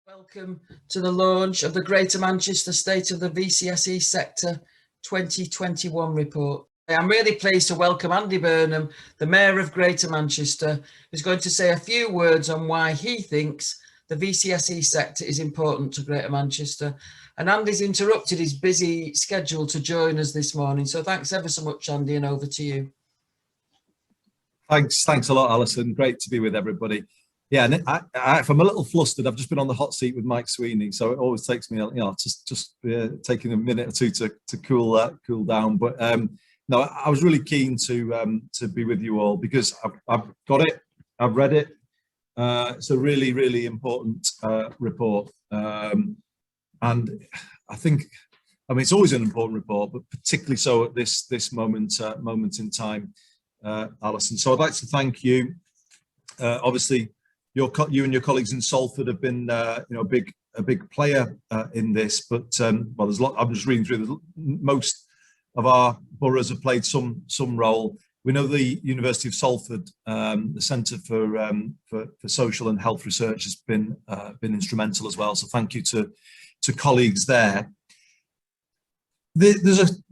Welcome to the launch of the Greater Manchester State of the VCSE Sector 2021 report. I'm really pleased to welcome Andy Burnham, the Mayor of Greater Manchester, who's going to say a few words on why he thinks the VCSE sector is important to Greater Manchester. And Andy's interrupted his busy schedule to join us this morning. So thanks ever so much, Andy, and over to you. Thanks a lot, Alison. Great to be with everybody. Yeah, and if I'm a little flustered, I've just been on the hot seat with Mike Sweeney, so it always takes me, just taking a minute or two to cool down. But no, I was really keen to be with you all because I've got it, I've read it. It's a really important report, and I think, it's always an important report, but particularly so at this moment in time, Alison. So I'd like to thank you. Obviously, you and your colleagues in Salford have been, a big player in this. But well, there's a lot. I'm just reading through. Most of our boroughs have played some role. We know the University of Salford, the Centre for Social and Health Research, has been instrumental as well. So thank you to colleagues there. There's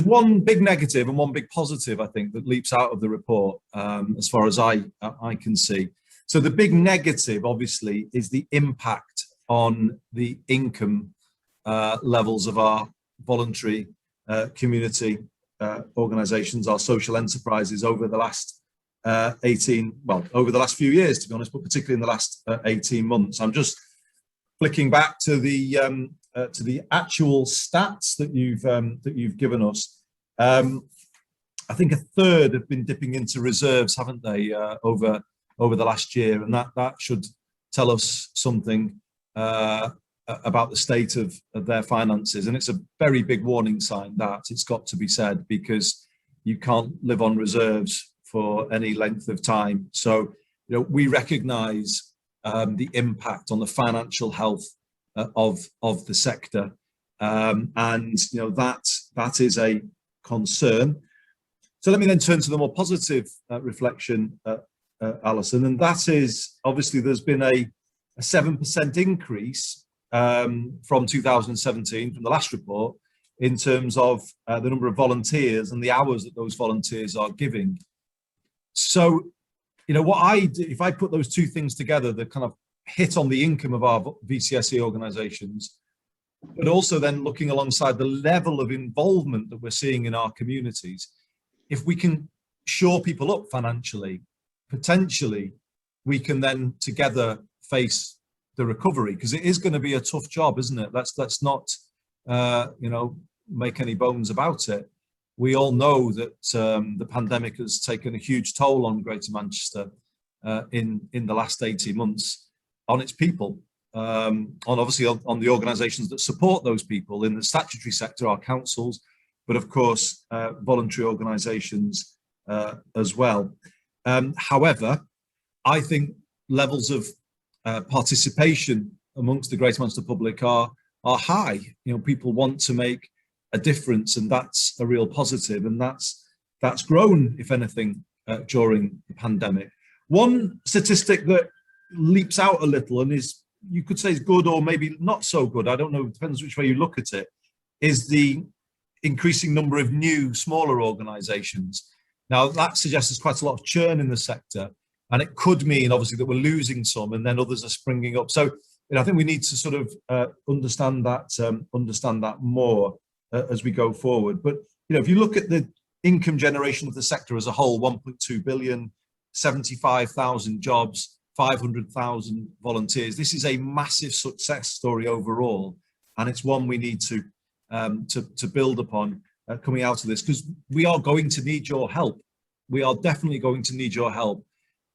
one big negative and one big positive, I think, that leaps out of the report, as far as I can see. So the big negative, obviously, is the impact on the income levels of our voluntary community organisations, our social enterprises over the last over the last few years, to be honest, but particularly in the last 18 months. I'm just flicking back to the actual stats that you've given us. I think a third have been dipping into reserves, haven't they, over the last year, and that should tell us something about the state of their finances. And it's a very big warning sign, that it's got to be said, because you can't live on reserves for any length of time. So, we recognise the impact on the financial health of the sector, and that is a concern. So let me then turn to the more positive reflection, Alison, and that is, obviously, there's been a 7% increase from 2017, from the last report, in terms of the number of volunteers and the hours that those volunteers are giving. So, what I do, if I put those two things together, the kind of hit on the income of our VCSE organisations, but also then looking alongside the level of involvement that we're seeing in our communities, if we can shore people up financially, potentially we can then together face the recovery, because it is going to be a tough job, isn't it? Let's not make any bones about it. We all know that the pandemic has taken a huge toll on Greater Manchester in the last 18 months, on its people, on the organisations that support those people in the statutory sector, our councils, but of course voluntary organisations as well. However, I think levels of participation amongst the Greater Manchester public are high. People want to make a difference, and that's a real positive, and that's grown, if anything, during the pandemic. One statistic that leaps out a little, and you could say is good or maybe not so good, I don't know, it depends which way you look at it, is the increasing number of new, smaller organisations. Now, that suggests there's quite a lot of churn in the sector, and it could mean, obviously, that we're losing some and then others are springing up. So, I think we need to sort of understand that more as we go forward. But, if you look at the income generation of the sector as a whole, 1.2 billion, 75,000 jobs, 500,000 volunteers, this is a massive success story overall, and it's one we need to build upon coming out of this, because we are going to need your help. We are definitely going to need your help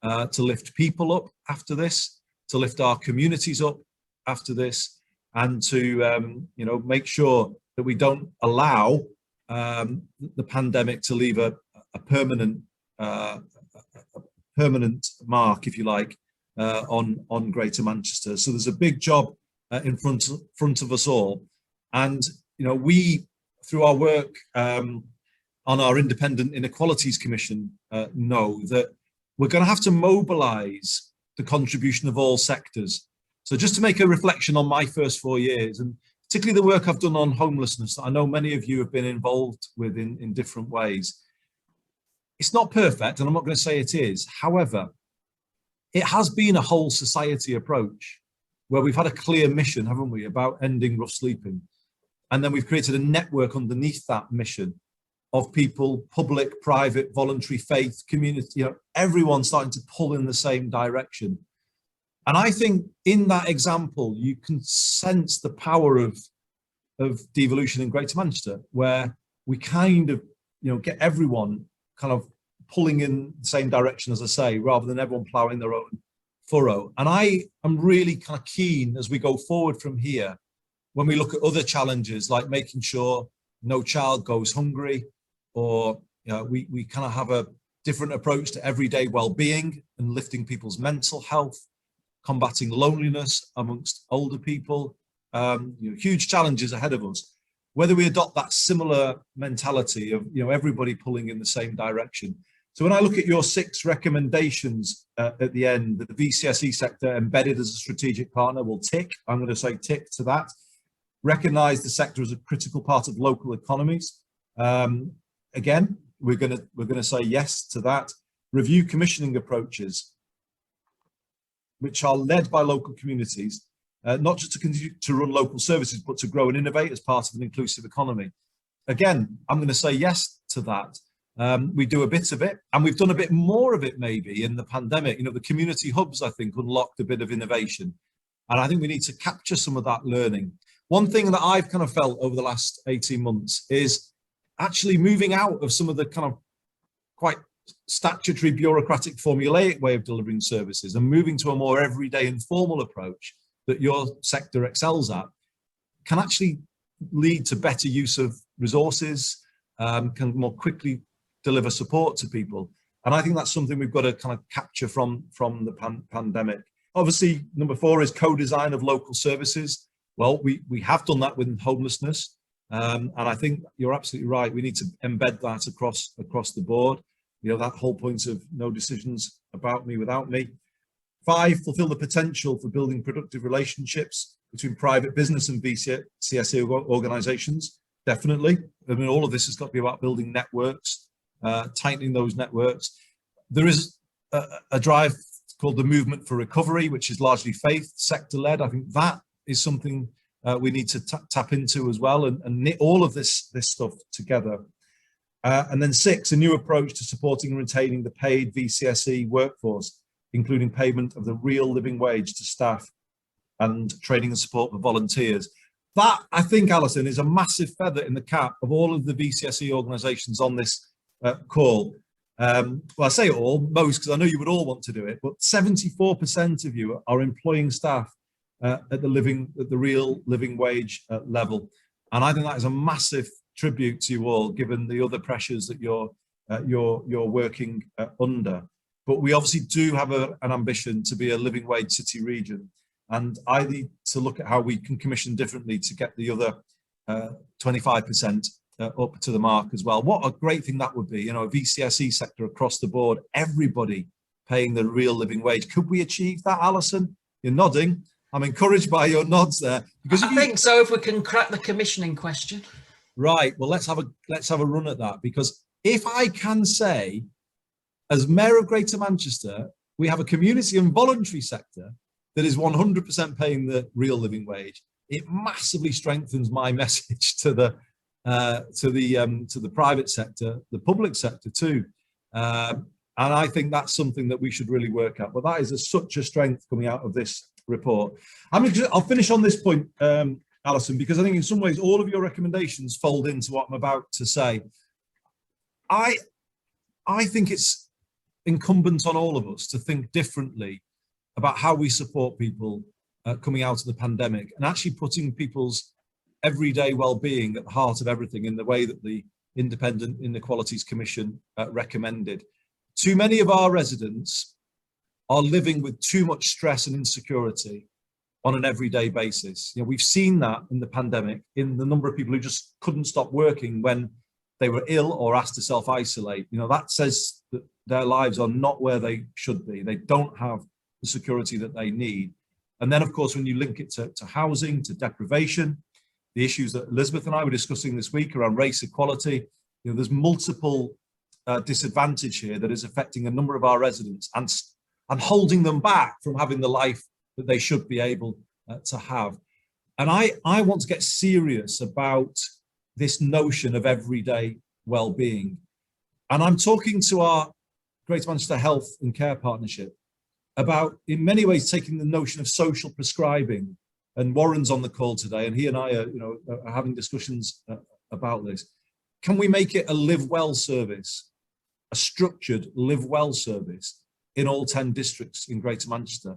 to lift people up after this, to lift our communities up after this, and to make sure that we don't allow the pandemic to leave a permanent mark, if you like, on Greater Manchester. So there's a big job in front of us all, and we, through our work on our Independent Inequalities Commission, know that we're going to have to mobilise the contribution of all sectors So just to make a reflection on my first 4 years, and particularly the work I've done on homelessness, that I know many of you have been involved with in different ways. It's not perfect, and I'm not going to say it is. However, it has been a whole society approach where we've had a clear mission, haven't we, about ending rough sleeping. And then we've created a network underneath that mission of people, public, private, voluntary, faith, community, everyone starting to pull in the same direction. And I think in that example, you can sense the power of devolution in Greater Manchester, where we kind of, get everyone kind of pulling in the same direction, as I say, rather than everyone ploughing their own furrow. And I am really kind of keen as we go forward from here, when we look at other challenges, like making sure no child goes hungry, or we kind of have a different approach to everyday well-being and lifting people's mental health, combating loneliness amongst older people, huge challenges ahead of us. Whether we adopt that similar mentality of everybody pulling in the same direction. So when I look at your 6 recommendations at the end, the VCSE sector embedded as a strategic partner will tick. I'm going to say tick to that. Recognise the sector as a critical part of local economies. Again, we're going to say yes to that. Review commissioning approaches, which are led by local communities, not just to continue to run local services, but to grow and innovate as part of an inclusive economy. Again, I'm going to say yes to that. We do a bit of it, and we've done a bit more of it maybe in the pandemic. The community hubs, I think, unlocked a bit of innovation. And I think we need to capture some of that learning. One thing that I've kind of felt over the last 18 months is actually moving out of some of the kind of quite statutory, bureaucratic, formulaic way of delivering services and moving to a more everyday informal approach that your sector excels at can actually lead to better use of resources, can more quickly deliver support to people. And I think that's something we've got to kind of capture from the pandemic. Obviously, number 4 is co-design of local services. Well, we have done that with homelessness. And I think you're absolutely right. We need to embed that across the board. That whole point of no decisions about me without me. 5, fulfill the potential for building productive relationships between private business and VCSE organisations. Definitely. I mean, all of this has got to be about building networks, tightening those networks. There is a drive called the Movement for Recovery, which is largely faith sector-led. I think that is something we need to tap into as well, and knit all of this stuff together. And then 6, a new approach to supporting and retaining the paid VCSE workforce, including payment of the real living wage to staff and training and support for volunteers. That, I think, Alison, is a massive feather in the cap of all of the VCSE organisations on this call. Well, I say all, most, because I know you would all want to do it, but 74% of you are employing staff at the real living wage level. And I think that is a massive tribute to you all, given the other pressures that you're working under. But we obviously do have an ambition to be a living wage city region, and I need to look at how we can commission differently to get the other 25% up to the mark as well. What a great thing that would be, a VCSE sector across the board, everybody paying the real living wage. A we achieve that, Alison? You're nodding. I'm encouraged by your nods there. Because I think so, if we can crack the commissioning question. Right, well, let's have a run at that, because if I can say, as Mayor of Greater Manchester, we have a community and voluntary sector that is 100% paying the real living wage, it massively strengthens my message to the private sector, the public sector too. And I think that's something that we should really work at. But that is such a strength coming out of this report. I'll finish on this point, Alison, because I think in some ways all of your recommendations fold into what I'm about to say. I think it's incumbent on all of us to think differently about how we support people coming out of the pandemic, and actually putting people's everyday well-being at the heart of everything in the way that the Independent Inequalities Commission recommended. Too many of our residents are living with too much stress and insecurity on an everyday basis. We've seen that in the pandemic, in the number of people who just couldn't stop working when they were ill or asked to self-isolate. That says that their lives are not where they should be. They don't have the security that they need. And then, of course, when you link it to housing, to deprivation, the issues that Elizabeth and I were discussing this week around race equality, there's multiple disadvantage here that is affecting a number of our residents and holding them back from having the life that they should be able to have. And I want to get serious about this notion of everyday well-being. And I'm talking to our Greater Manchester Health and Care Partnership about, in many ways, taking the notion of social prescribing. And Warren's on the call today, and he and I are having discussions about this. Can we make it a live well service, a structured live well service in all 10 districts in Greater Manchester?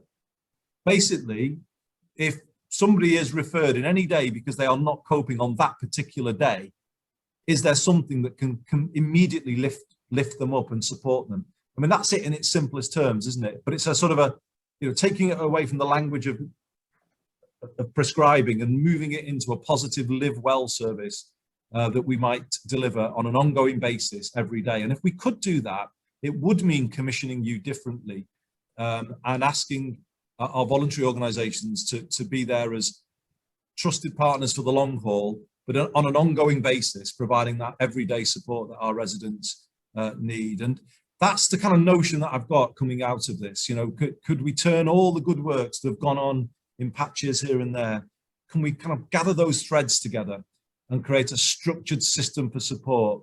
Basically, if somebody is referred in any day because they are not coping on that particular day, is there something that can immediately lift them up and support them? I mean, that's it in its simplest terms, isn't it? But it's a sort of taking it away from the language of prescribing and moving it into a positive live well service that we might deliver on an ongoing basis every day. And if we could do that, it would mean commissioning you differently and asking our voluntary organisations to be there as trusted partners for the long haul, but on an ongoing basis, providing that everyday support that our residents need. And that's the kind of notion that I've got coming out of this. Could we turn all the good works that have gone on in patches here and there, can we kind of gather those threads together and create a structured system for support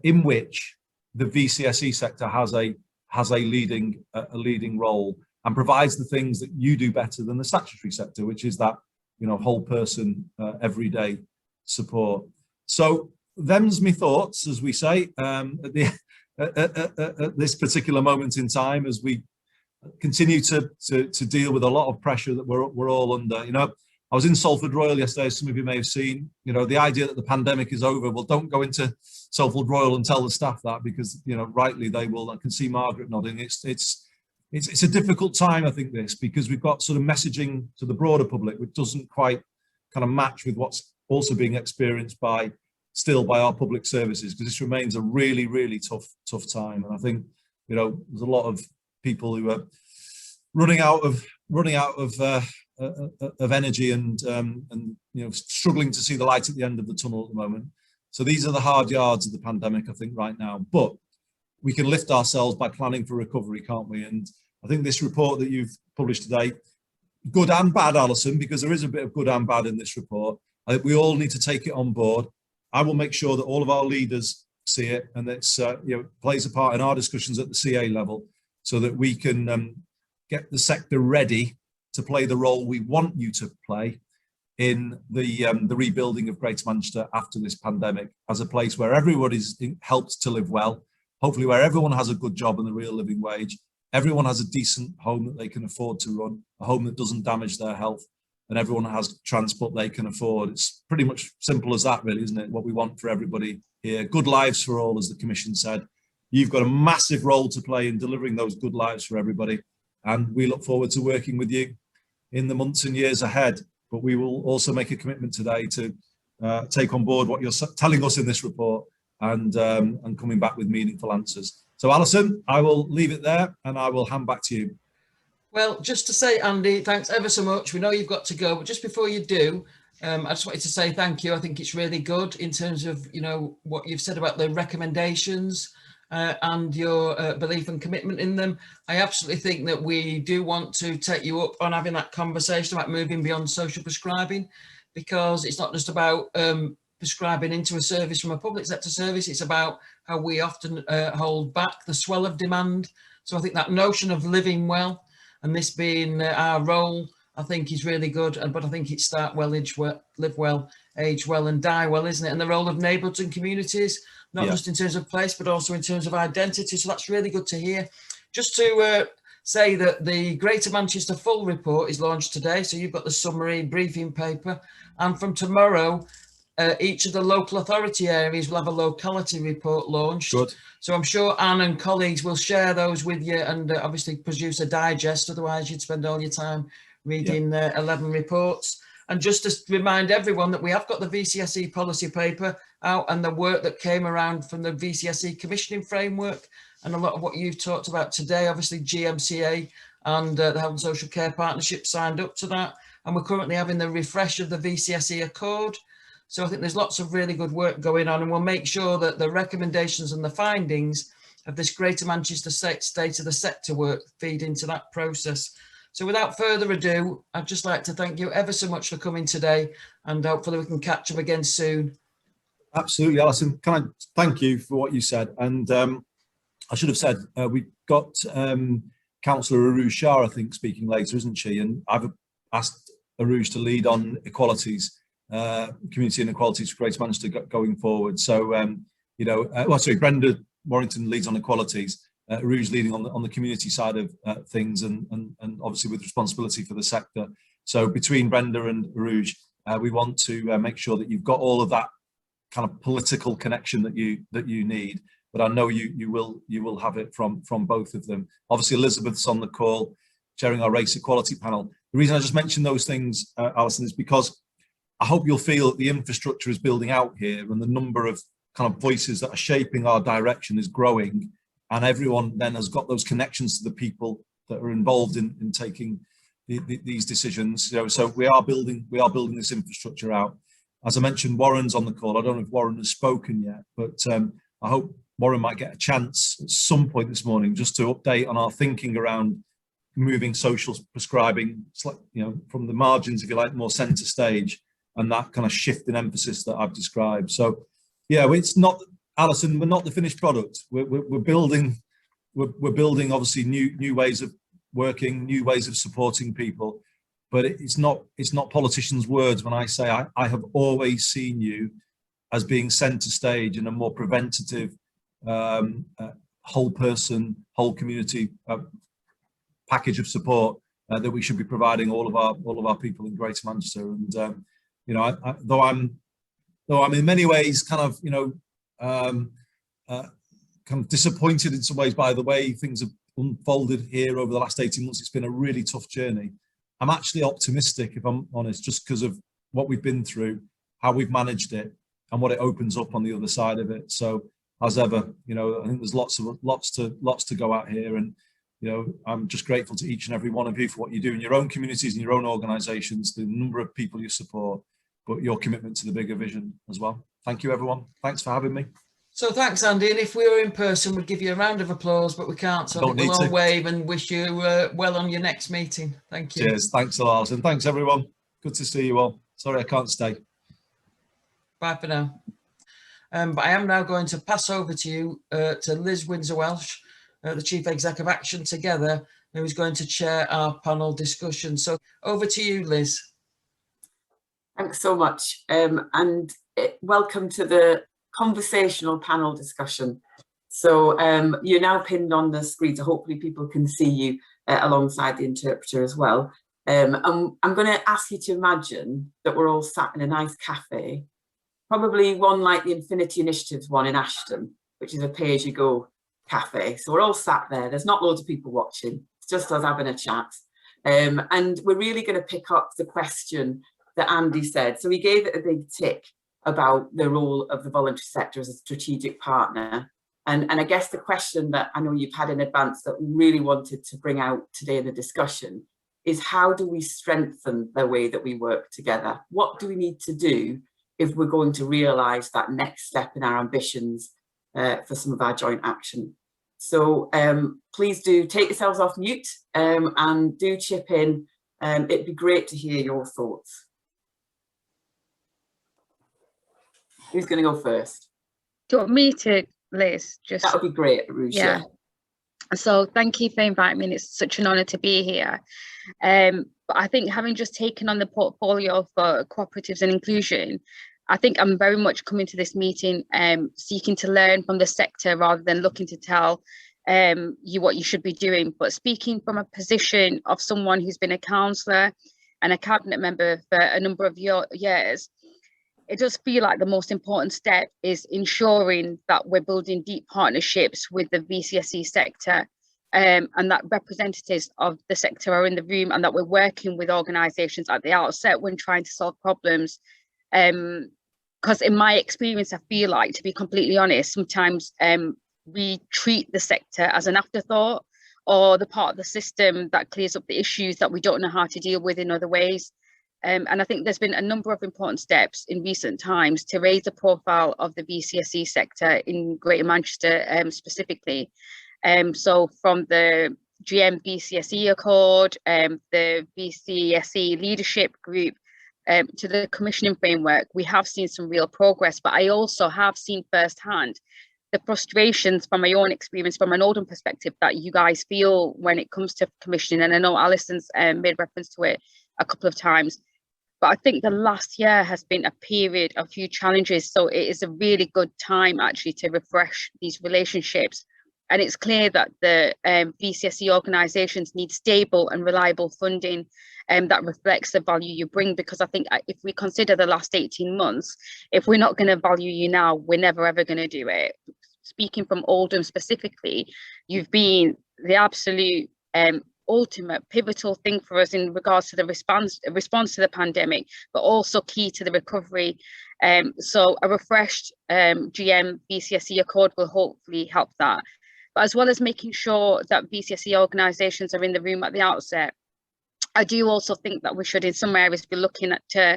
in which the VCSE sector has a leading role and provides the things that you do better than the statutory sector, which is that whole person everyday support. So them's me thoughts, as we say, at this particular moment in time, as we continue to deal with a lot of pressure that we're all under. I was in Salford Royal yesterday, as some of you may have seen. The idea that the pandemic is over, well, don't go into Salford Royal and tell the staff that, because rightly they will. I can see Margaret nodding. It's a difficult time, I think, this, because we've got sort of messaging to the broader public which doesn't quite kind of match with what's also being experienced by our public services, because this remains a really, really tough time. And I think there's a lot of people who are running out of energy and struggling to see the light at the end of the tunnel at the moment. So these are the hard yards of the pandemic, I think, right now. But we can lift ourselves by planning for recovery, can't we? And I think this report that you've published today, good and bad, Alison, because there is a bit of good and bad in this report. I think we all need to take it on board. I will make sure that all of our leaders see it, and it's plays a part in our discussions at the CA level, so that we can get the sector ready to play the role we want you to play in the rebuilding of Greater Manchester after this pandemic, as a place where everyone is helped to live well, hopefully where everyone has a good job and a real living wage, everyone has a decent home that they can afford to run, a home that doesn't damage their health, and everyone has transport they can afford. It's pretty much simple as that, really, isn't it? What we want for everybody here. Good lives for all, as the Commission said. You've got a massive role to play in delivering those good lives for everybody. And we look forward to working with you in the months and years ahead. But we will also make a commitment today to take on board what you're telling us in this report and coming back with meaningful answers. So, Alison, I will leave it there and I will hand back to you. Well, just to say, Andy, thanks ever so much. We know you've got to go, but just before you do, I just wanted to say thank you. I think it's really good in terms of, what you've said about the recommendations and your belief and commitment in them. I absolutely think that we do want to take you up on having that conversation about moving beyond social prescribing, because it's not just about prescribing into a service from a public sector service. It's about how we often hold back the swell of demand. So I think that notion of living well, and this being our role, I think is really good. But I think it's start well, live well, age well and die well, isn't it? And the role of neighbourhoods and communities, not just in terms of place, but also in terms of identity. So that's really good to hear. Just to say that the Greater Manchester Full Report is launched today. So you've got the summary briefing paper. And from tomorrow, each of the local authority areas will have a locality report launched. Good. So I'm sure Anne and colleagues will share those with you and obviously produce a digest. Otherwise, you'd spend all your time reading 11 reports. And just to remind everyone that we have got the VCSE policy paper out and the work that came around from the VCSE commissioning framework and a lot of what you've talked about today, obviously GMCA and the Health and Social Care Partnership signed up to that. And we're currently having the refresh of the VCSE Accord. So I think there's lots of really good work going on, and we'll make sure that the recommendations and the findings of this Greater Manchester State of the Sector work feed into that process. So without further ado, I'd just like to thank you ever so much for coming today, and hopefully we can catch up again soon. Absolutely, Alison. Can I thank you for what you said? And I should have said, we got Cllr Arooj Shah, I think, speaking later, isn't she? And I've asked Arooj to lead on equalities, community inequalities for Greater Manchester going forward. So, you know, Brenda Warrington leads on equalities, Arooj leading on the community side of things, and obviously with responsibility for the sector. So between Brenda and Arooj, we want to make sure that you've got all of that kind of political connection that you need. But I know you will have it from both of them. Obviously, Elizabeth's on the call, chairing our race equality panel. The reason I just mentioned those things, Alison, is because I hope you'll feel that the infrastructure is building out here, and the number of kind of voices that are shaping our direction is growing, and everyone then has got those connections to the people that are involved in taking these decisions. You know, so we are building this infrastructure out. As I mentioned, Warren's on the call. I don't know if Warren has spoken yet, but I hope Warren might get a chance at some point this morning just to update on our thinking around moving social prescribing, you know, from the margins, if you like, more centre stage, and that kind of shift in emphasis that I've described. So, yeah, it's not, Alison, we're not the finished product. We're building obviously new ways of working, new ways of supporting people, but it's not politicians' words when I say I have always seen you as being centre stage in a more preventative, whole person, whole community package of support that we should be providing all of our people in Greater Manchester. And you know, though I'm in many ways kind of, you know, kind of disappointed in some ways by the way things have unfolded here over the last 18 months. It's been a really tough journey. I'm actually optimistic, if I'm honest, just because of what we've been through, how we've managed it, and what it opens up on the other side of it. So, as ever, you know, I think there's lots to go at here, and you know, I'm just grateful to each and every one of you for what you do in your own communities and your own organisations, the number of people you support, but your commitment to the bigger vision as well. Thank you, everyone. Thanks for having me. So thanks, Andy. And if we were in person, we'd give you a round of applause, but we can't. So I think we'll all wave and wish you well on your next meeting. Thank you. Cheers. Thanks a lot. And thanks, everyone. Good to see you all. Sorry I can't stay. Bye for now. But I am now going to pass over to you to Liz Windsor-Welsh, the Chief Exec of Action Together, who is going to chair our panel discussion. So over to you, Liz. Thanks so much. And welcome to the conversational panel discussion. So you're now pinned on the screen, so hopefully people can see you alongside the interpreter as well. I'm going to ask you to imagine that we're all sat in a nice cafe, probably one like the Infinity Initiative's one in Ashton, which is a pay-as-you-go cafe. So we're all sat there. There's not loads of people watching. It's just us having a chat. And we're really going to pick up the question that Andy said. So he gave it a big tick about the role of the voluntary sector as a strategic partner. And I guess the question that I know you've had in advance that we really wanted to bring out today in the discussion is, how do we strengthen the way that we work together? What do we need to do if we're going to realise that next step in our ambitions for some of our joint action? So please do take yourselves off mute and do chip in. It'd be great to hear your thoughts. Who's going to go first? Do you want me to, Liz? Just that would be great, Arooj. Yeah. So thank you for inviting me. It's such an honour to be here. But I think having just taken on the portfolio for cooperatives and inclusion, I think I'm very much coming to this meeting seeking to learn from the sector rather than looking to tell you what you should be doing. But speaking from a position of someone who's been a councillor and a cabinet member for a number of years, it does feel like the most important step is ensuring that we're building deep partnerships with the VCSE sector and that representatives of the sector are in the room, and that we're working with organisations at the outset when trying to solve problems. Because in my experience, I feel like, to be completely honest, sometimes we treat the sector as an afterthought, or the part of the system that clears up the issues that we don't know how to deal with in other ways. And I think there's been a number of important steps in recent times to raise the profile of the VCSE sector in Greater Manchester specifically. So from the VCSE Accord, the VCSE Leadership Group, to the commissioning framework, we have seen some real progress, but I also have seen firsthand the frustrations from my own experience from an Oldham perspective that you guys feel when it comes to commissioning. And I know Alison's made reference to it a couple of times. But I think the last year has been a period of huge challenges. So it is a really good time actually to refresh these relationships. And it's clear that the VCSE organisations need stable and reliable funding that reflects the value you bring. Because I think if we consider the last 18 months, if we're not going to value you now, we're never ever going to do it. Speaking from Oldham specifically, you've been the absolute ultimate pivotal thing for us in regards to the response to the pandemic, but also key to the recovery. So a refreshed GM VCSE Accord will hopefully help that. But as well as making sure that VCSE organisations are in the room at the outset, I do also think that we should in some areas be looking at to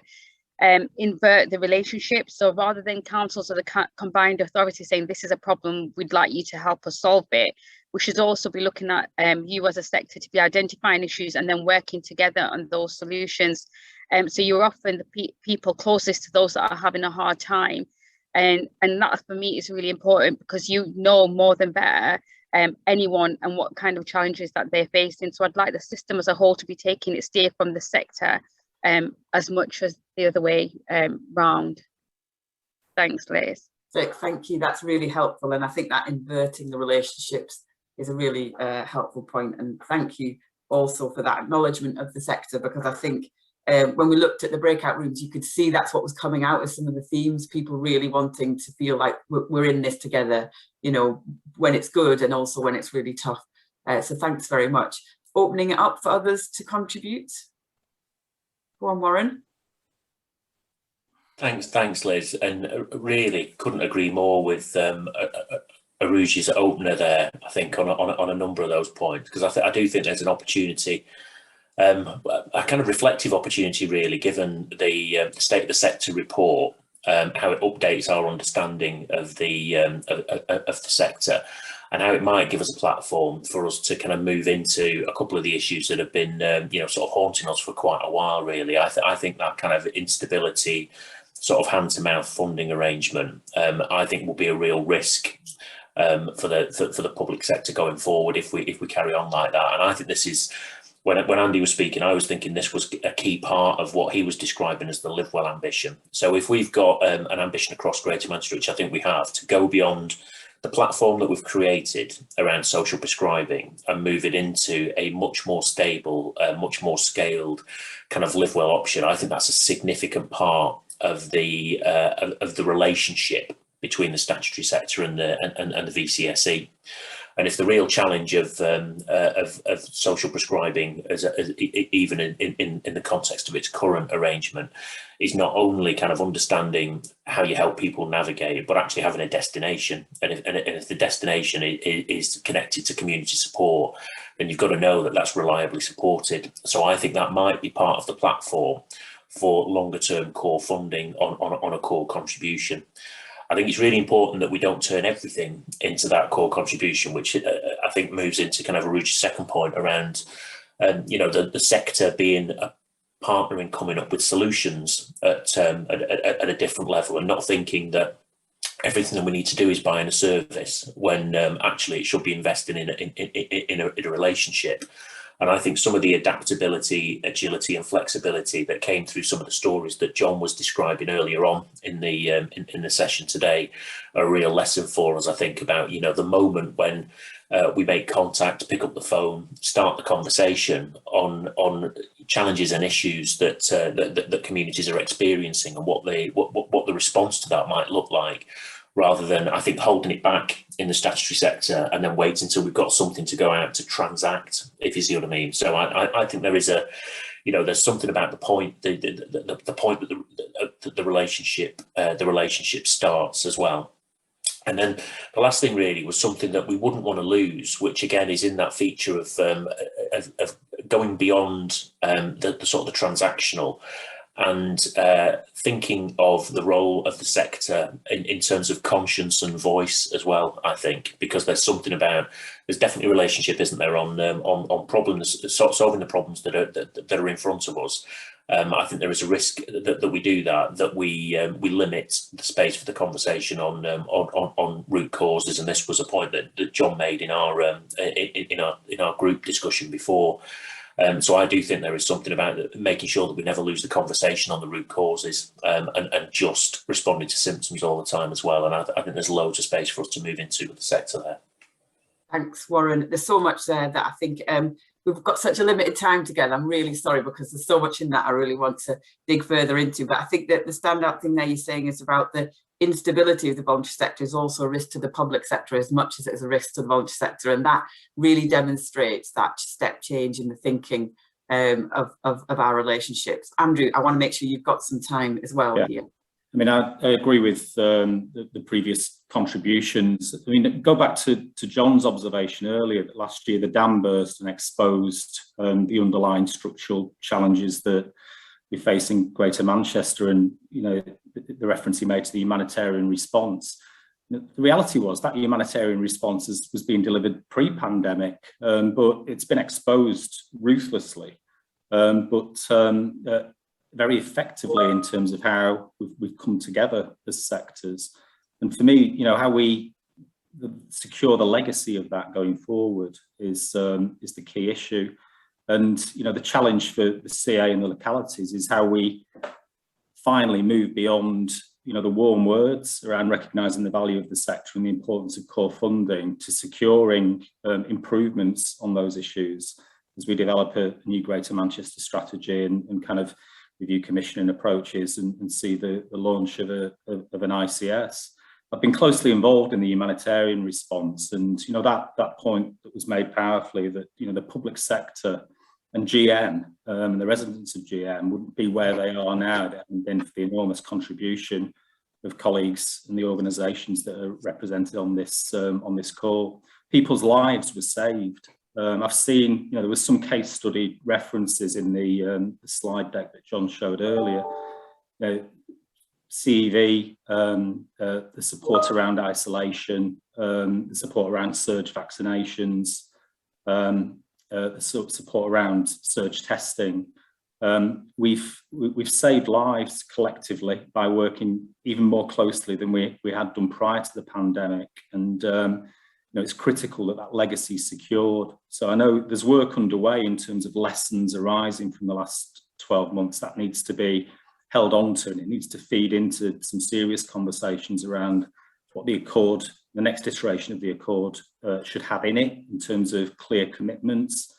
invert the relationship. So rather than councils or the combined authority saying this is a problem, we'd like you to help us solve it, we should also be looking at you as a sector to be identifying issues and then working together on those solutions. So you're often the people closest to those that are having a hard time. And that for me is really important because you know more than better anyone and what kind of challenges that they're facing. So I'd like the system as a whole to be taking its steer from the sector as much as the other way round. Thanks, Liz. Thank you, that's really helpful. And I think that inverting the relationships is a really helpful point. And thank you also for that acknowledgement of the sector, because I think when we looked at the breakout rooms, you could see that's what was coming out as some of the themes, people really wanting to feel like we're in this together, you know, when it's good and also when it's really tough. So thanks very much. Opening it up for others to contribute. Go on, Warren. Thanks, Liz, and really couldn't agree more with Arooj's opener there. I think on a number of those points, because I do think there's an opportunity, a kind of reflective opportunity, really, given the State of the Sector report, how it updates our understanding of the sector, and how it might give us a platform for us to kind of move into a couple of the issues that have been, sort of haunting us for quite a while, really. I think that kind of instability, sort of hand-to-mouth funding arrangement, I think will be a real risk for the public sector going forward if we carry on like that. And I think this is, when Andy was speaking, I was thinking this was a key part of what he was describing as the Live Well ambition. So if we've got an ambition across Greater Manchester, which I think we have, to go beyond the platform that we've created around social prescribing and move it into a much more stable, much more scaled kind of Live Well option, I think that's a significant part of the relationship between the statutory sector and the VCSE. And if the real challenge of social prescribing, even in the context of its current arrangement, is not only kind of understanding how you help people navigate, but actually having a destination. And if the destination is connected to community support, then you've got to know that that's reliably supported. So I think that might be part of the platform for longer term core funding on a core contribution. I think it's really important that we don't turn everything into that core contribution, which I think moves into kind of Arooj's second point around, the sector being a partner in coming up with solutions at a different level, and not thinking that everything that we need to do is buying a service when actually it should be investing in a relationship. And I think some of the adaptability, agility and flexibility that came through some of the stories that John was describing earlier on in the session today are a real lesson for us, I think, about, the moment when we make contact, pick up the phone, start the conversation on challenges and issues that communities are experiencing, and what the response to that might look like, rather than, I think, holding it back in the statutory sector and then wait until we've got something to go out to transact, if you see what I mean. So I think there is there's something about the point, the point that the relationship starts as well. And then the last thing really was something that we wouldn't want to lose, which again is in that feature of going beyond the sort of the transactional, and thinking of the role of the sector in terms of conscience and voice as well. I think because there's definitely a relationship, isn't there, on problems, solving the problems that are in front of us. I think there is a risk that we do that we limit the space for the conversation on root causes, and this was a point that John made in our group discussion before. So I do think there is something about making sure that we never lose the conversation on the root causes, and just responding to symptoms all the time as well. And I think there's loads of space for us to move into with the sector there. Thanks, Warren. There's so much there that I think we've got such a limited time together. I'm really sorry because there's so much in that I really want to dig further into. But I think that the standout thing there you're saying is about the instability of the voluntary sector is also a risk to the public sector as much as it is a risk to the voluntary sector, and that really demonstrates that step change in the thinking of our relationships. Andrew, I want to make sure you've got some time as well here. I mean, I agree with the previous contributions. I mean, go back to John's observation earlier that last year the dam burst and exposed the underlying structural challenges that we face in Greater Manchester, and the reference he made to the humanitarian response. The reality was that humanitarian response was being delivered pre-pandemic, but it's been exposed ruthlessly, but very effectively in terms of how we've come together as sectors. And for me, how we secure the legacy of that going forward is the key issue. And the challenge for the CA and the localities is how we finally move beyond the warm words around recognising the value of the sector and the importance of core funding to securing improvements on those issues as we develop a new Greater Manchester strategy and kind of review commissioning approaches and see the launch of an ICS. I've been closely involved in the humanitarian response, and that point that was made powerfully that the public sector and GM and the residents of GM wouldn't be where they are now if it hadn't been for the enormous contribution of colleagues and the organisations that are represented on this call. People's lives were saved. I've seen, there was some case study references in the slide deck that John showed earlier. CEV, the support around isolation, the support around surge vaccinations, the support around surge testing. We've saved lives collectively by working even more closely than we had done prior to the pandemic, and it's critical that legacy is secured. So I know there's work underway in terms of lessons arising from the last 12 months that needs to be held on to, and it needs to feed into some serious conversations around what the Accord, the next iteration of the Accord, should have in it in terms of clear commitments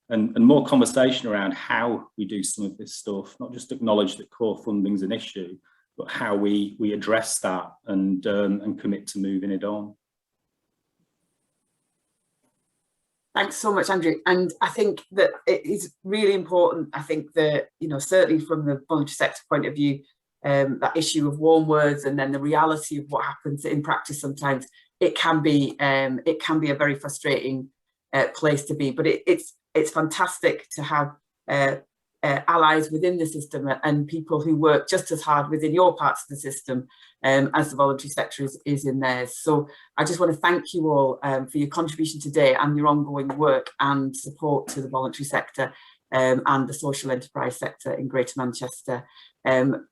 and more conversation around how we do some of this stuff, not just acknowledge that core funding is an issue, but how we address that and commit to moving it on. Thanks so much, Andrew. And I think that it is really important, I think that, certainly from the voluntary sector point of view, that issue of warm words and then the reality of what happens in practice sometimes, it can be a very frustrating place to be. But it's fantastic to have allies within the system and people who work just as hard within your parts of the system as the voluntary sector is in theirs. So I just want to thank you all for your contribution today and your ongoing work and support to the voluntary sector and the social enterprise sector in Greater Manchester.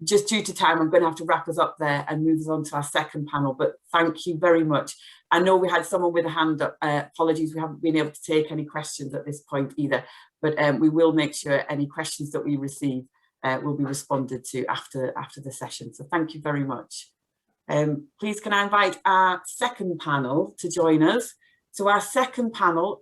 Just due to time, I'm going to have to wrap us up there and move us on to our second panel, but thank you very much. I know we had someone with a hand up. Apologies, we haven't been able to take any questions at this point either, but we will make sure any questions that we receive will be responded to after the session. So thank you very much. Please can I invite our second panel to join us. So our second panel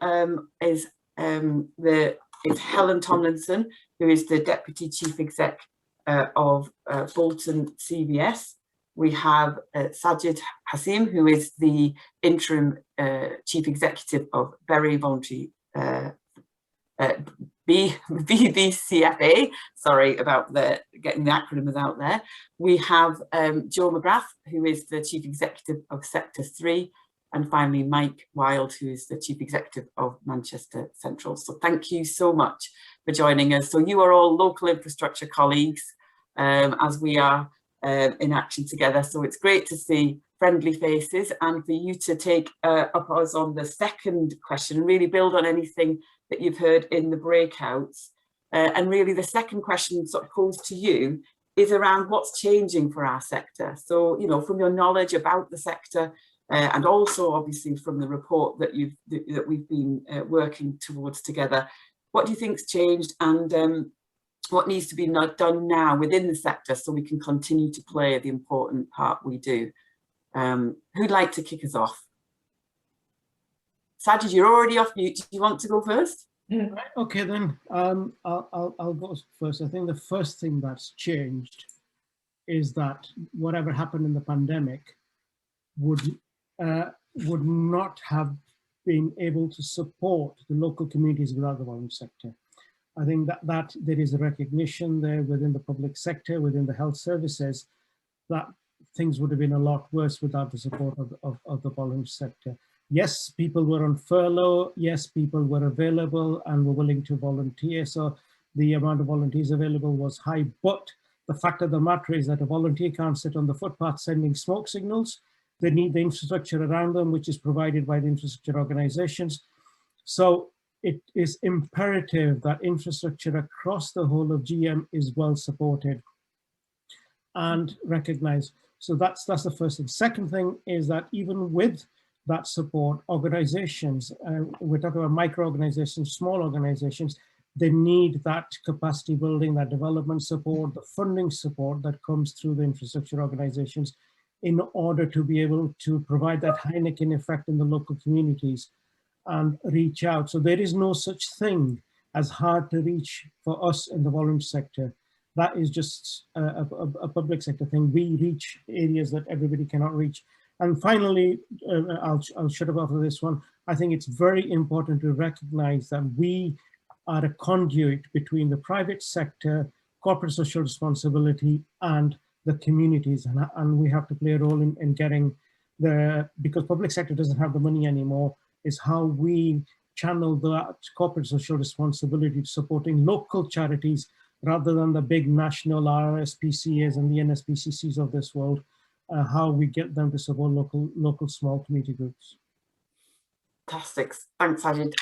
is Helen Tomlinson, who is the Deputy Chief Exec of Bolton CVS. We have Sajid Hasim, who is the Interim Chief Executive of Bury Voluntary VCFA, sorry about getting the acronyms out there. We have Joe McGrath, who is the Chief Executive of Sector 3, and finally Mike Wild, who is the Chief Executive of Manchester Central. So thank you so much for joining us. So you are all local infrastructure colleagues, as we are in action together. So it's great to see friendly faces and for you to take up us on the second question and really build on anything that you've heard in the breakouts. And really the second question sort of posed to you is around what's changing for our sector. So, you know, from your knowledge about the sector and also obviously from the report that we've been working towards together, what do you think's changed, and what needs to be done now within the sector so we can continue to play the important part we do? Who'd like to kick us off? Sajid, you're already off mute. Do you want to go first? Okay, then I'll go first. I think the first thing that's changed is that whatever happened in the pandemic would not have been able to support the local communities without the voluntary sector. I think that there is a recognition there within the public sector, within the health services, that things would have been a lot worse without the support of the voluntary sector. Yes, people were on furlough. Yes, people were available and were willing to volunteer. So the amount of volunteers available was high. But the fact of the matter is that a volunteer can't sit on the footpath sending smoke signals. They need the infrastructure around them, which is provided by the infrastructure organizations. So it is imperative that infrastructure across the whole of GM is well supported and recognized. So that's the first thing. Second thing is that even with that support, organizations, we're talking about micro organizations, small organizations, they need that capacity building, that development support, the funding support that comes through the infrastructure organizations in order to be able to provide that Heineken effect in the local communities and reach out. So there is no such thing as hard to reach for us in the voluntary sector. That is just a public sector thing. We reach areas that everybody cannot reach. And finally, I'll shut up after this one. I think it's very important to recognize that we are a conduit between the private sector, corporate social responsibility, and the communities. And we have to play a role in getting because public sector doesn't have the money anymore, is how we channel that corporate social responsibility to supporting local charities rather than the big national RSPCAs and the NSPCCs of this world, how we get them to support local small community groups. Fantastic. Thanks, Sajid.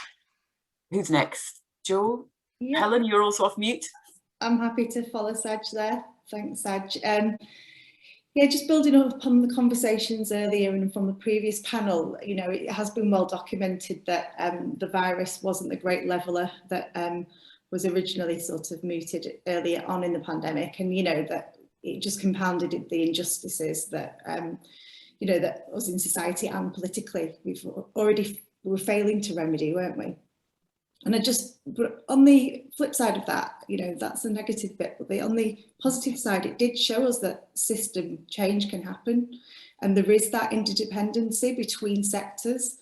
Who's next? Joe? Yeah. Helen, you're also off mute. I'm happy to follow Saj there. Thanks, Saj. Yeah, just building up upon the conversations earlier and from the previous panel, you know, it has been well documented that the virus wasn't the great leveller that was originally sort of mooted earlier on in the pandemic, and you know that it just compounded the injustices that you know, that us in society and politically we were failing to remedy, weren't we? And but on the flip side of that, you know, that's the negative bit, but on the positive side, it did show us that system change can happen, and there is that interdependency between sectors.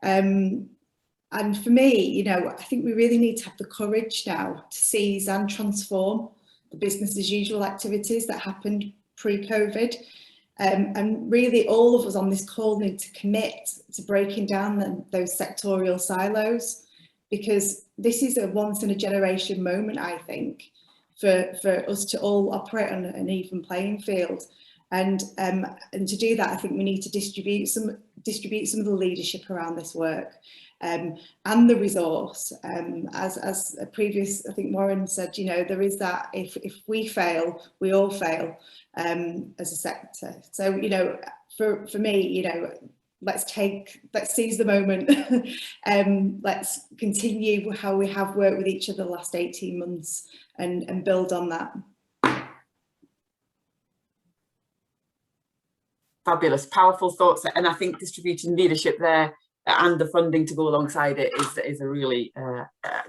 And for me, you know, I think we really need to have the courage now to seize and transform the business as usual activities that happened pre-COVID. And really all of us on this call need to commit to breaking down those sectorial silos, because this is a once in a generation moment, I think, for us to all operate on an even playing field. And to do that, I think we need to distribute some of the leadership around this work. And the resource, as a previous, I think Warren said, you know, there is that if we fail, we all fail as a sector. So, you know, for me, you know, let's seize the moment. Let's continue how we have worked with each other the last 18 months and build on that. Fabulous, powerful thoughts. And I think distributing leadership there and the funding to go alongside it is a really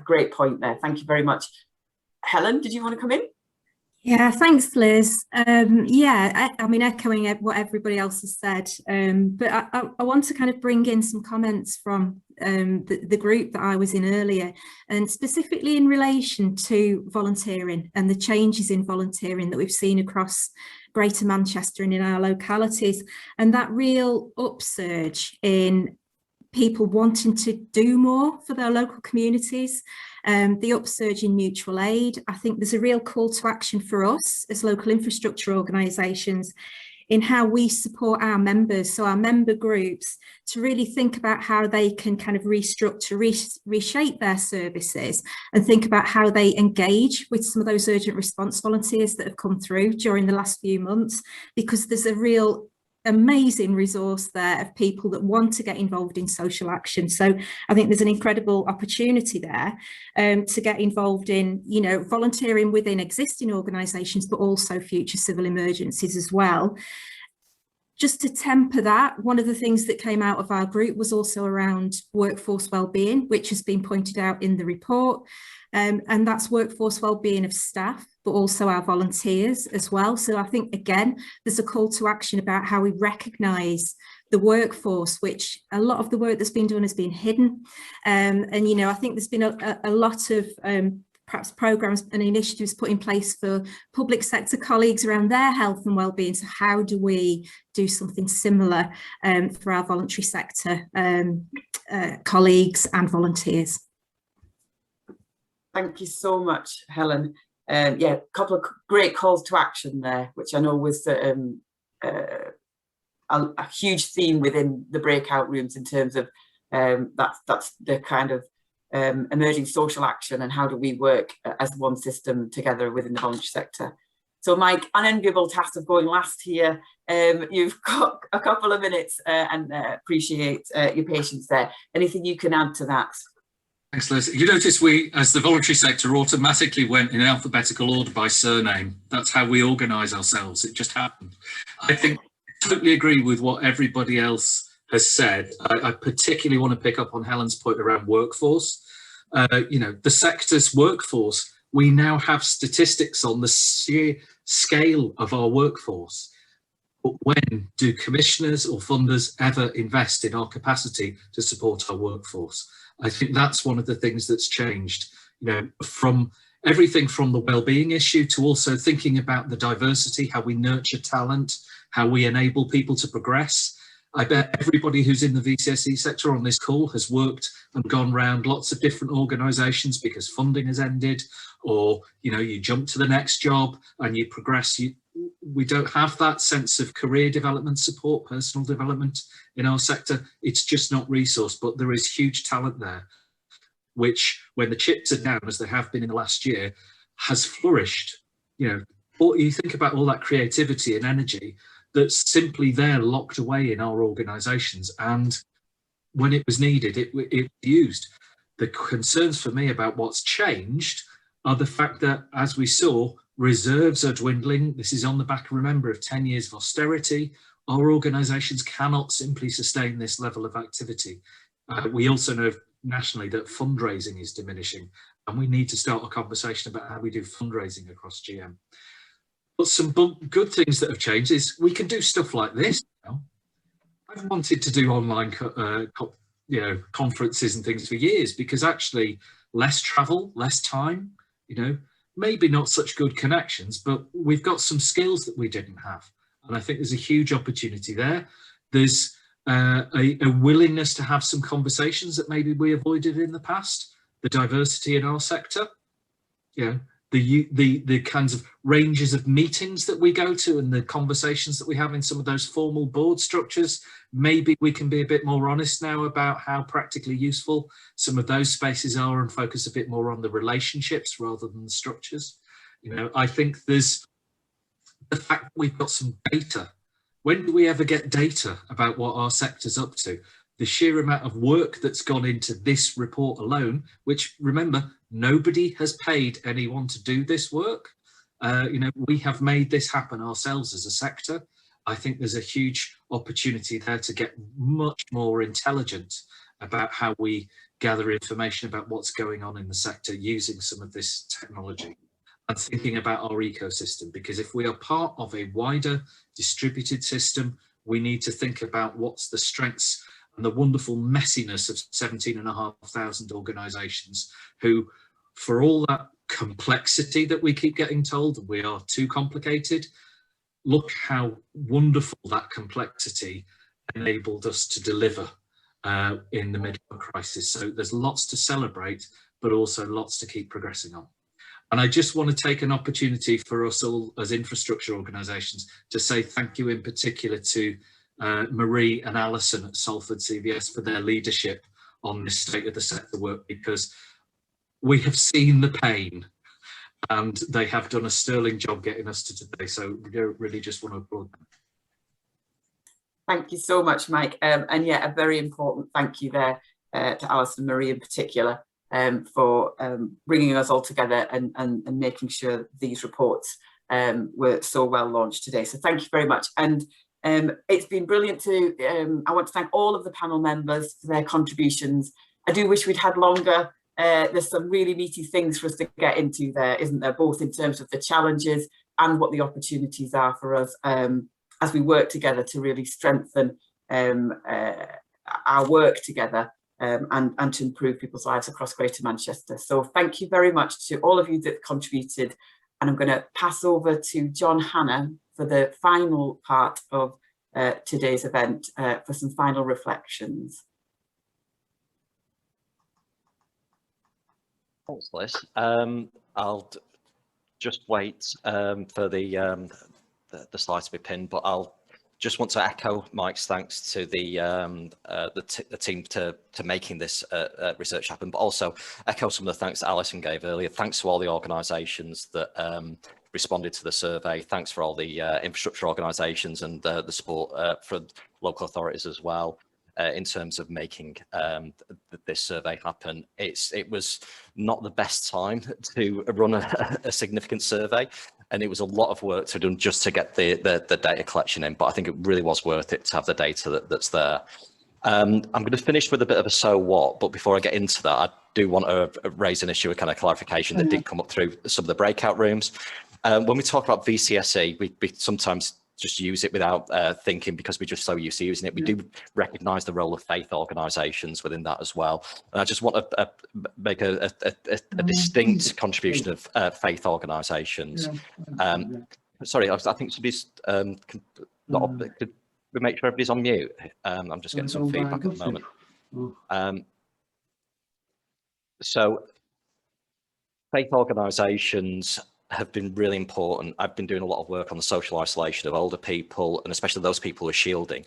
great point there. Thank you very much. Helen, did you want to come in? Yeah, thanks, Liz. Yeah, I mean, echoing what everybody else has said, but I want to kind of bring in some comments from the group that I was in earlier, and specifically in relation to volunteering and the changes in volunteering that we've seen across Greater Manchester and in our localities, and that real upsurge in people wanting to do more for their local communities. The upsurge in mutual aid. I think there's a real call to action for us as local infrastructure organisations in how we support our members, so our member groups, to really think about how they can kind of restructure, reshape their services, and think about how they engage with some of those urgent response volunteers that have come through during the last few months, because there's a real amazing resource there of people that want to get involved in social action. So I think there's an incredible opportunity there to get involved in, you know, volunteering within existing organisations, but also future civil emergencies as well. Just to temper that, one of the things that came out of our group was also around workforce wellbeing, which has been pointed out in the report. And that's workforce wellbeing of staff, but also our volunteers as well. So I think, again, there's a call to action about how we recognise the workforce, which a lot of the work that's been done has been hidden. And, you know, I think there's been a lot of perhaps programmes and initiatives put in place for public sector colleagues around their health and wellbeing. So how do we do something similar for our voluntary sector colleagues and volunteers? Thank you so much, Helen. Yeah, a couple of great calls to action there, which I know was a huge theme within the breakout rooms in terms of that's the kind of emerging social action and how do we work as one system together within the voluntary sector. So my unenviable task of going last here, you've got a couple of minutes and appreciate your patience there. Anything you can add to that? Thanks, Liz. You notice we, as the voluntary sector, automatically went in alphabetical order by surname. That's how we organise ourselves. It just happened. I think I totally agree with what everybody else has said. I particularly want to pick up on Helen's point around workforce. You know, the sector's workforce, we now have statistics on the sheer scale of our workforce. But when do commissioners or funders ever invest in our capacity to support our workforce? I think that's one of the things that's changed, you know, from everything from the wellbeing issue to also thinking about the diversity, how we nurture talent, how we enable people to progress. I bet everybody who's in the VCSE sector on this call has worked and gone round lots of different organisations because funding has ended, or, you know, you jump to the next job and you progress. We don't have that sense of career development support, personal development in our sector. It's just not resourced, but there is huge talent there, which when the chips are down, as they have been in the last year, has flourished. You know, or you think about all that creativity and energy that's simply there locked away in our organisations, and when it was needed, it was used. The concerns for me about what's changed are the fact that, as we saw, reserves are dwindling. This is on the back, remember, of 10 years of austerity. Our organisations cannot simply sustain this level of activity. We also know nationally that fundraising is diminishing, and we need to start a conversation about how we do fundraising across GM. But some good things that have changed is we can do stuff like this now. I've wanted to do online conferences and things for years, because actually less travel, less time, you know, maybe not such good connections, but we've got some skills that we didn't have. And I think there's a huge opportunity there. There's a willingness to have some conversations that maybe we avoided in the past. The diversity in our sector, you know, the kinds of ranges of meetings that we go to and the conversations that we have in some of those formal board structures. Maybe we can be a bit more honest now about how practically useful some of those spaces are and focus a bit more on the relationships rather than the structures. You know, I think there's the fact that we've got some data. When do we ever get data about what our sector's up to? The sheer amount of work that's gone into this report alone, which, remember, nobody has paid anyone to do this work. You know, we have made this happen ourselves as a sector. I think there's a huge opportunity there to get much more intelligent about how we gather information about what's going on in the sector using some of this technology. and thinking about our ecosystem, because if we are part of a wider distributed system, we need to think about what's the strengths and the wonderful messiness of 17,500 organisations who, for all that complexity that we keep getting told we are too complicated, look how wonderful that complexity enabled us to deliver in the middle of a crisis. So there's lots to celebrate, but also lots to keep progressing on. And I just want to take an opportunity for us all as infrastructure organisations to say thank you in particular to Marie and Alison at Salford CVS for their leadership on this state of the sector work, because we have seen the pain and they have done a sterling job getting us to today. So really just want to applaud them. Thank you so much, Mike. And yeah, a very important thank you there to Alison and Marie in particular for bringing us all together and making sure these reports were so well launched today. So thank you very much. And it's been brilliant to, I want to thank all of the panel members for their contributions. I do wish we'd had longer. There's some really meaty things for us to get into there, isn't there? Both in terms of the challenges and what the opportunities are for us as we work together to really strengthen our work together and to improve people's lives across Greater Manchester. So thank you very much to all of you that contributed. And I'm going to pass over to John Hannen for the final part of today's event for some final reflections. Thanks, Liz. I'll just wait for the slides to be pinned, but I'll just want to echo Mike's thanks to the team to making this research happen, but also echo some of the thanks that Alison gave earlier. Thanks to all the organisations that responded to the survey. Thanks for all the infrastructure organisations and the support for local authorities as well. In terms of making this survey happen. It was not the best time to run a significant survey, and it was a lot of work to do just to get the data collection in, but I think it really was worth it to have the data that's there. I'm going to finish with a bit of a so what, but before I get into that, I do want to raise an issue of kind of clarification that did come up through some of the breakout rooms. When we talk about VCSE, we sometimes just use it without thinking because we're just so used to using it. We do recognise the role of faith organisations within that as well. And I just want to make a distinct contribution of faith organisations. Sorry, I think somebody's could we make sure everybody's on mute? I'm just getting some feedback at the moment. So faith organisations have been really important. I've been doing a lot of work on the social isolation of older people, and especially those people who are shielding.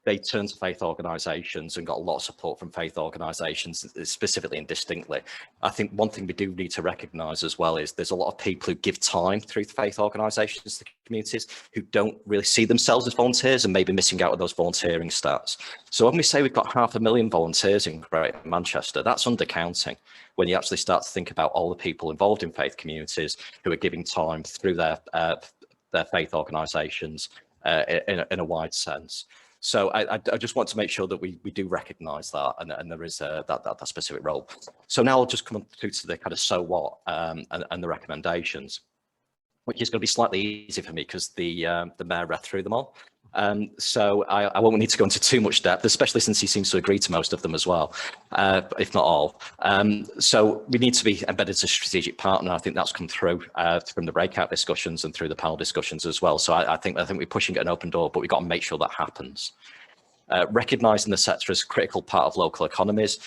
They turned to faith organisations and got a lot of support from faith organisations, specifically and distinctly. I think one thing we do need to recognise as well is there's a lot of people who give time through faith organisations to communities who don't really see themselves as volunteers and maybe missing out on those volunteering stats. So when we say we've got 500,000 volunteers in Greater Manchester, that's undercounting when you actually start to think about all the people involved in faith communities who are giving time through their faith organisations in a wide sense. So I just want to make sure that we do recognise that, and there is that specific role. So now I'll just come through to the kind of so what and the recommendations, which is going to be slightly easy for me because the mayor read through them all. So I won't need to go into too much depth, especially since he seems to agree to most of them as well, if not all. So we need to be embedded as a strategic partner. I think that's come through from the breakout discussions and through the panel discussions as well. So I think we're pushing at an open door, but we've got to make sure that happens. Recognising the sector as a critical part of local economies,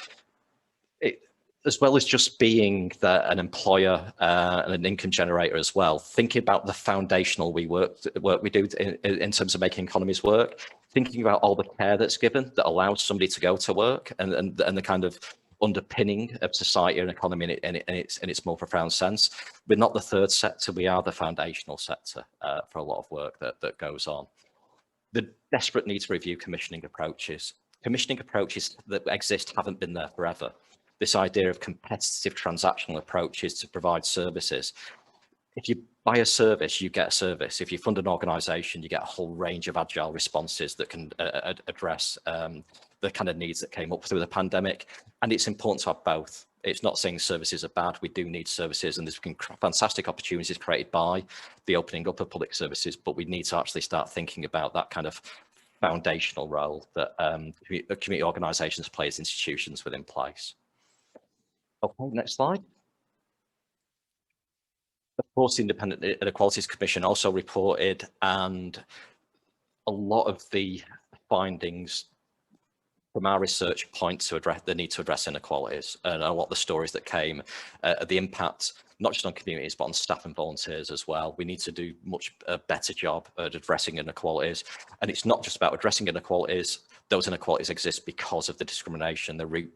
as well as just being an employer and an income generator as well, thinking about the foundational work we do in terms of making economies work, thinking about all the care that's given that allows somebody to go to work and the kind of underpinning of society and economy in its more profound sense. We're not the third sector, we are the foundational sector for a lot of work that goes on. The desperate need to review commissioning approaches. Commissioning approaches that exist haven't been there forever. This idea of competitive transactional approaches to provide services. If you buy a service, you get a service. If you fund an organisation, you get a whole range of agile responses that can address the kind of needs that came up through the pandemic. And it's important to have both. It's not saying services are bad. We do need services, and there's been fantastic opportunities created by the opening up of public services, but we need to actually start thinking about that kind of foundational role that community organisations play as institutions within place. Okay, next slide. Of course, the Independent Inequalities Commission also reported, and a lot of the findings from our research point to address the need to address inequalities, and a lot of the stories that came, the impact not just on communities but on staff and volunteers as well. We need to do much better job at addressing inequalities, and it's not just about addressing inequalities. Those inequalities exist because of the discrimination, the root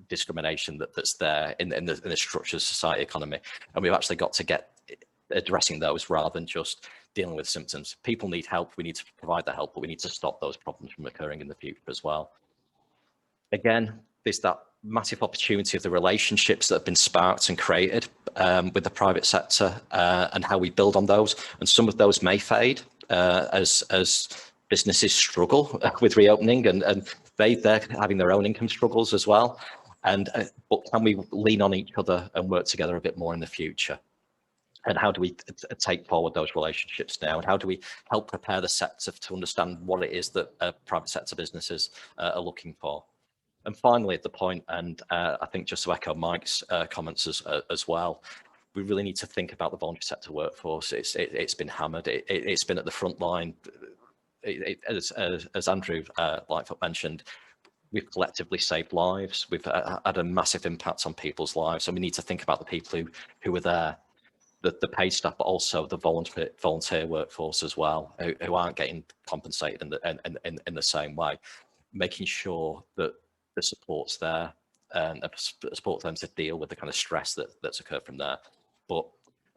discrimination that's there in the structures of society economy, and we've actually got to get addressing those rather than just dealing with symptoms. People need help. We need to provide the help, but we need to stop those problems from occurring in the future as well. Again, there's that massive opportunity of the relationships that have been sparked and created with the private sector and how we build on those. And some of those may fade as businesses struggle with reopening, and they're having their own income struggles as well. And but can we lean on each other and work together a bit more in the future? And how do we take forward those relationships now? And how do we help prepare the sector to understand what it is that private sector businesses are looking for? And finally, at the point, and I think just to echo Mike's comments as well, we really need to think about the voluntary sector workforce. It's been hammered. It's been at the front line. As Andrew Lightfoot mentioned, we've collectively saved lives. We've had a massive impact on people's lives, and we need to think about the people who are there, the paid staff, but also the volunteer workforce as well, who aren't getting compensated in the same way, making sure that the support's there and support them to deal with the kind of stress that's occurred from there. But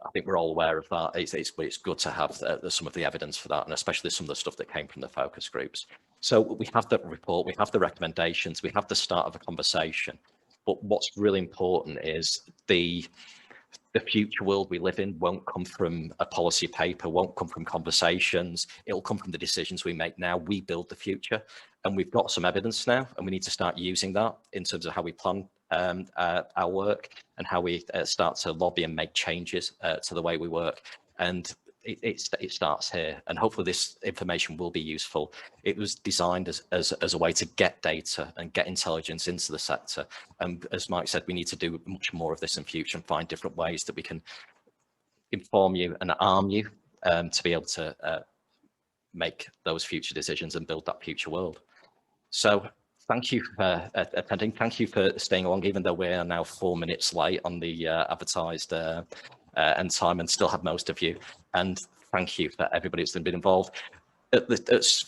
I think we're all aware of that. It's good to have some of the evidence for that, and especially some of the stuff that came from the focus groups. So we have the report, we have the recommendations, we have the start of a conversation. But what's really important is the future world we live in won't come from a policy paper, won't come from conversations. It'll come from the decisions we make now. We build the future, and we've got some evidence now, and we need to start using that in terms of how we plan our work and how we start to lobby and make changes to the way we work. And it starts here, and hopefully this information will be useful. It was designed as a way to get data and get intelligence into the sector. And as Mike said, we need to do much more of this in future and find different ways that we can inform you and arm you to be able to make those future decisions and build that future world. So thank you for attending. Thank you for staying along, even though we are now 4 minutes late on the advertised end time, and still have most of you. And thank you for everybody that's been involved. At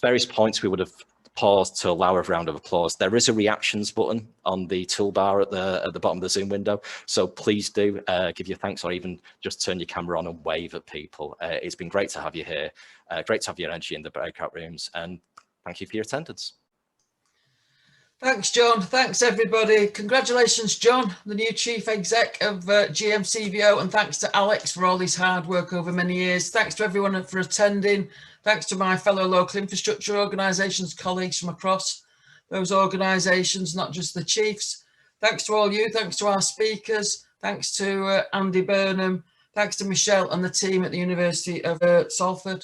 various points, we would have paused to allow a round of applause. There is a reactions button on the toolbar at the bottom of the Zoom window, so please do give your thanks, or even just turn your camera on and wave at people. It's been great to have you here. Great to have your energy in the breakout rooms, and thank you for your attendance. Thanks, John. Thanks, everybody. Congratulations, John, the new Chief Exec of GMCVO, and thanks to Alex for all his hard work over many years. Thanks to everyone for attending. Thanks to my fellow local infrastructure organisations, colleagues from across those organisations, not just the chiefs. Thanks to all you. Thanks to our speakers. Thanks to Andy Burnham. Thanks to Michelle and the team at the University of Salford.